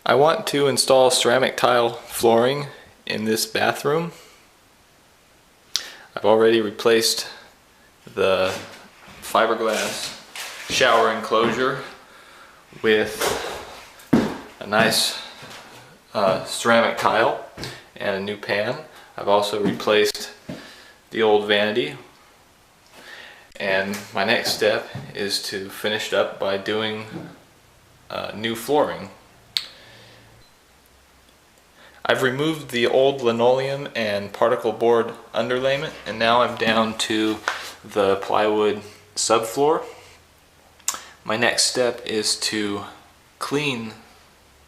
I want to install ceramic tile flooring in this bathroom. I've already replaced the fiberglass shower enclosure with a nice ceramic tile and a new pan. I've also replaced the old vanity, and my next step is to finish it up by doing new flooring. I've removed the old linoleum and particle board underlayment, and now I'm down to the plywood subfloor. My next step is to clean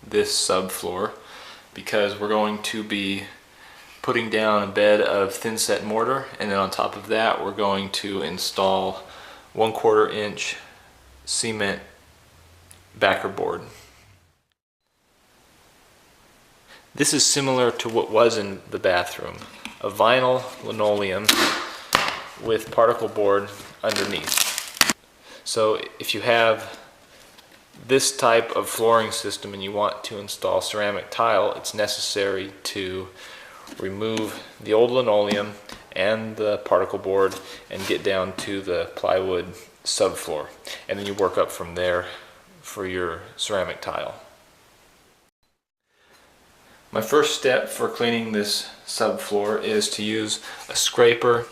this subfloor because we're going to be putting down a bed of thin set mortar, and then on top of that we're going to install 1/4 inch cement backer board. This is similar to what was in the bathroom, a vinyl linoleum with particle board underneath. So if you have this type of flooring system and you want to install ceramic tile, it's necessary to remove the old linoleum and the particle board and get down to the plywood subfloor, and then you work up from there for your ceramic tile. My first step for cleaning this subfloor is to use a scraper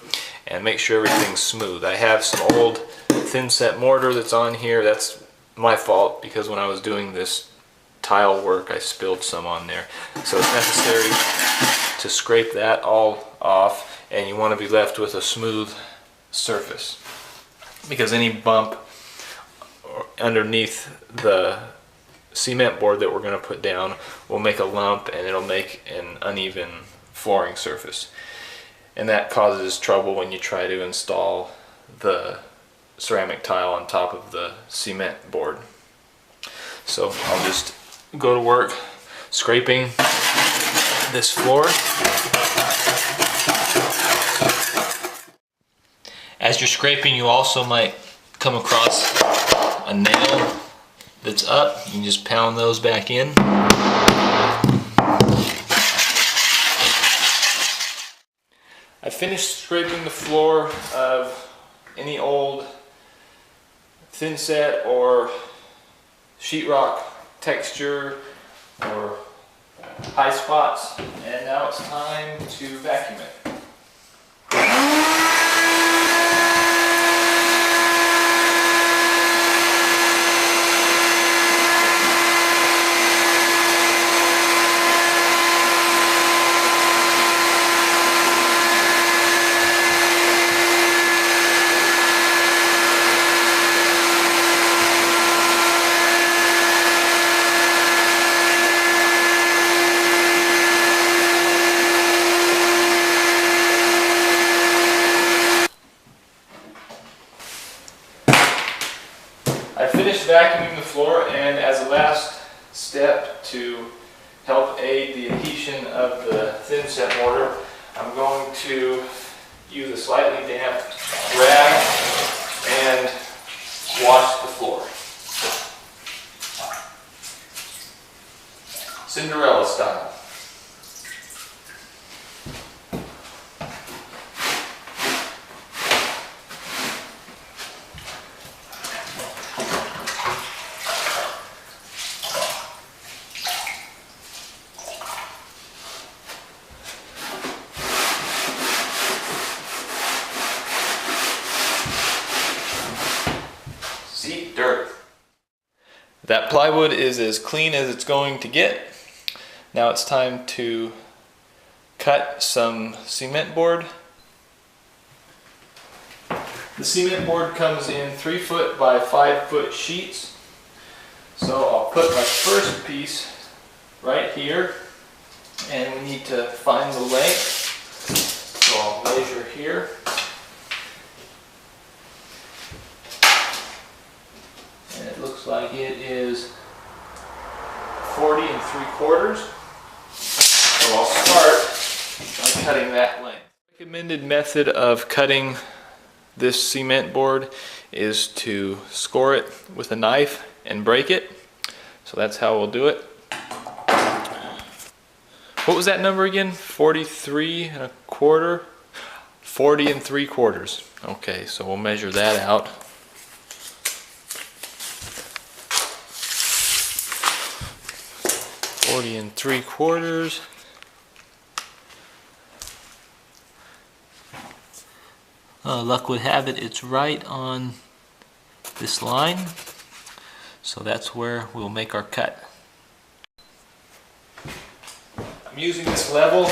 and make sure everything's smooth. I have some old thin set mortar that's on here. That's my fault because when I was doing this tile work I spilled some on there. So it's necessary to scrape that all off, and you want to be left with a smooth surface because any bump underneath the cement board that we're going to put down will make a lump, and it'll make an uneven flooring surface, and that causes trouble when you try to install the ceramic tile on top of the cement board. So I'll just go to work scraping this floor. As you're scraping, you also might come across a nail that's up. You can just pound those back in. I finished scraping the floor of any old thin set or sheetrock texture or high spots, and now it's time to vacuum it. I finished vacuuming the floor, and as a last step to help aid the adhesion of the thin set mortar, I'm going to use a slightly damp rag and wash the floor. Cinderella style. Dirt. That plywood is as clean as it's going to get. Now it's time to cut some cement board. The cement board comes in 3 foot by 5 foot sheets. So I'll put my first piece right here, and we need to find the length. So I'll measure here. And it looks like it is 40 3/4. So I'll start by cutting that length. The recommended method of cutting this cement board is to score it with a knife and break it. So that's how we'll do it. What was that number again? 43 and a quarter? 40 3/4. Okay, so we'll measure that out. 40 3/4. Luck would have it, it's right on this line. So that's where we'll make our cut. I'm using this level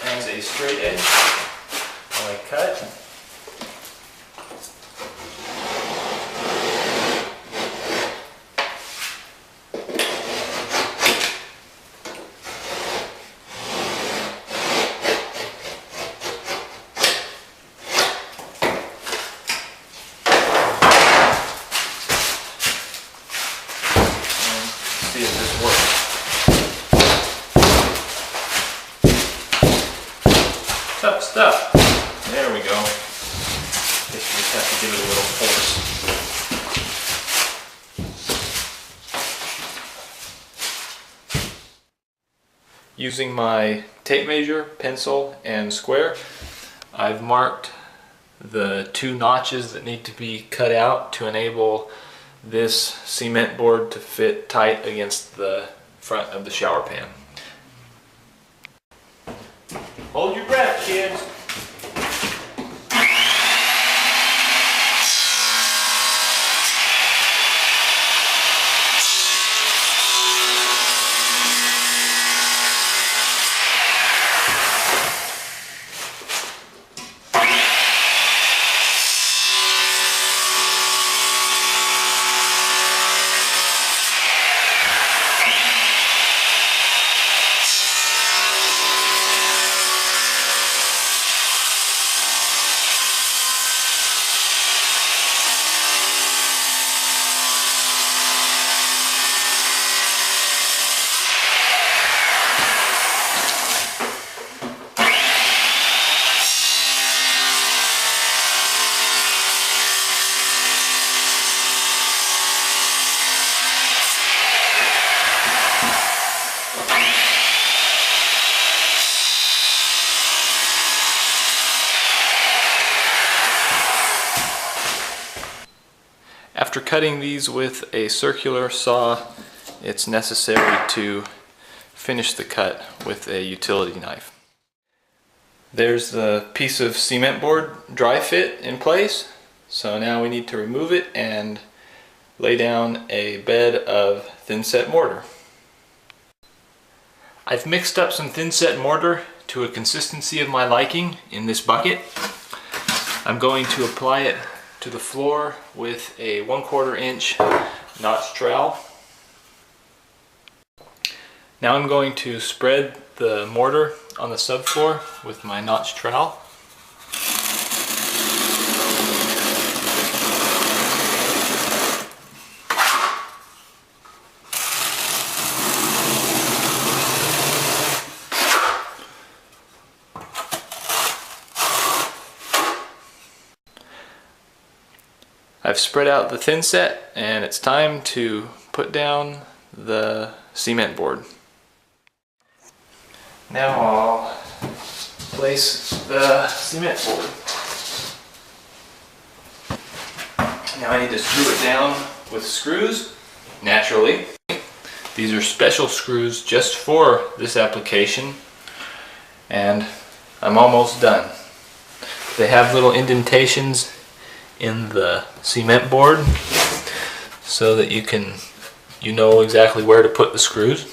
as a straight edge while I cut. See if this works. Tough stuff. There we go. Guess you just have to give it a little force. Using my tape measure, pencil, and square, I've marked the 2 notches that need to be cut out to enable this cement board to fit tight against the front of the shower pan. Hold your breath, kids. After cutting these with a circular saw, it's necessary to finish the cut with a utility knife. There's the piece of cement board dry fit in place, so now we need to remove it and lay down a bed of thin set mortar. I've mixed up some thin set mortar to a consistency of my liking in this bucket. I'm going to apply it to the floor with a 1/4 inch notch trowel. Now I'm going to spread the mortar on the subfloor with my notch trowel. I've spread out the thin set, and it's time to put down the cement board. Now I'll place the cement board. Now I need to screw it down with screws, naturally. These are special screws just for this application, and I'm almost done. They have little indentations in the cement board so that you know exactly where to put the screws.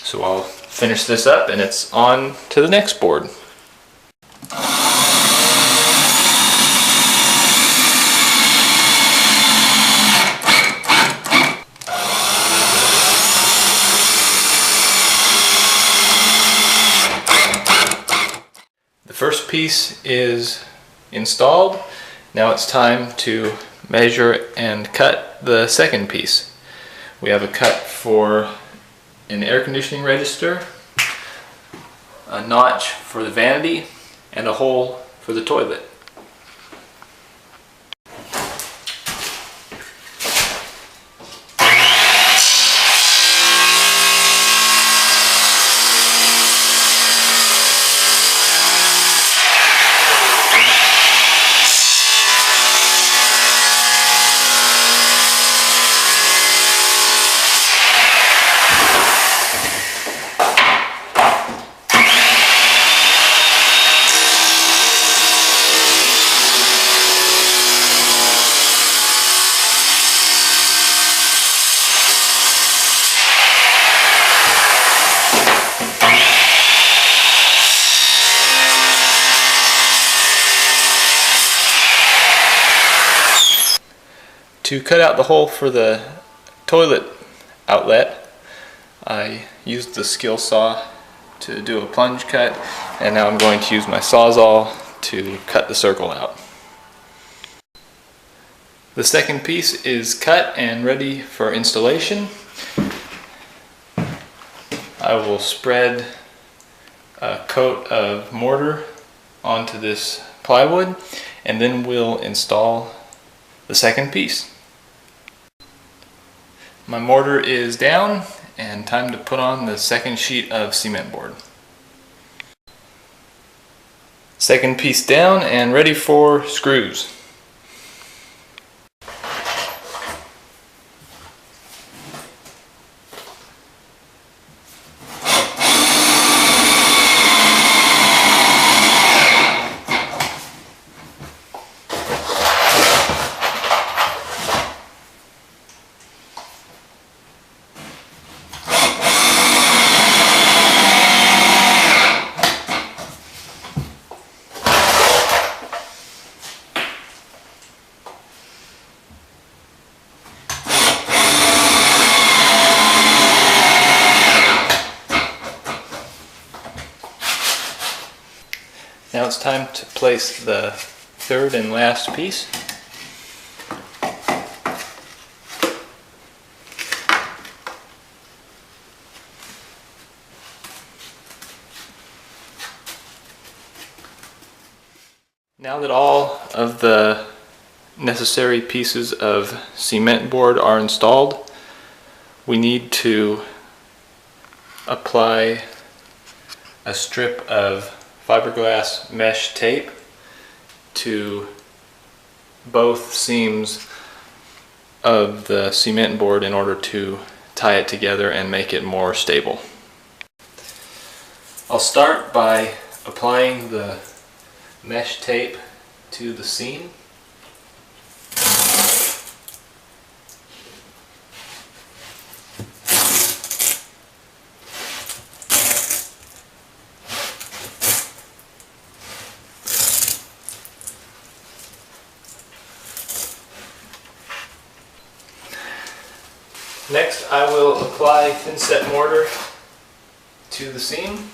So I'll finish this up and it's on to the next board. The first piece is installed. Now it's time to measure and cut the second piece. We have a cut for an air conditioning register, a notch for the vanity, and a hole for the toilet. To cut out the hole for the toilet outlet, I used the skill saw to do a plunge cut, and now I'm going to use my Sawzall to cut the circle out. The second piece is cut and ready for installation. I will spread a coat of mortar onto this plywood, and then we'll install the second piece. My mortar is down, and time to put on the second sheet of cement board. Second piece down and ready for screws. Now it's time to place the third and last piece. Now that all of the necessary pieces of cement board are installed, we need to apply a strip of fiberglass mesh tape to both seams of the cement board in order to tie it together and make it more stable. I'll start by applying the mesh tape to the seam. Next, I will apply thin-set mortar to the seam.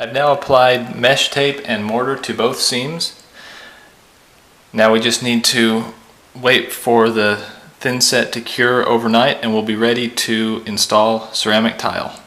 I've now applied mesh tape and mortar to both seams. Now we just need to wait for the thin set to cure overnight, and we'll be ready to install ceramic tile.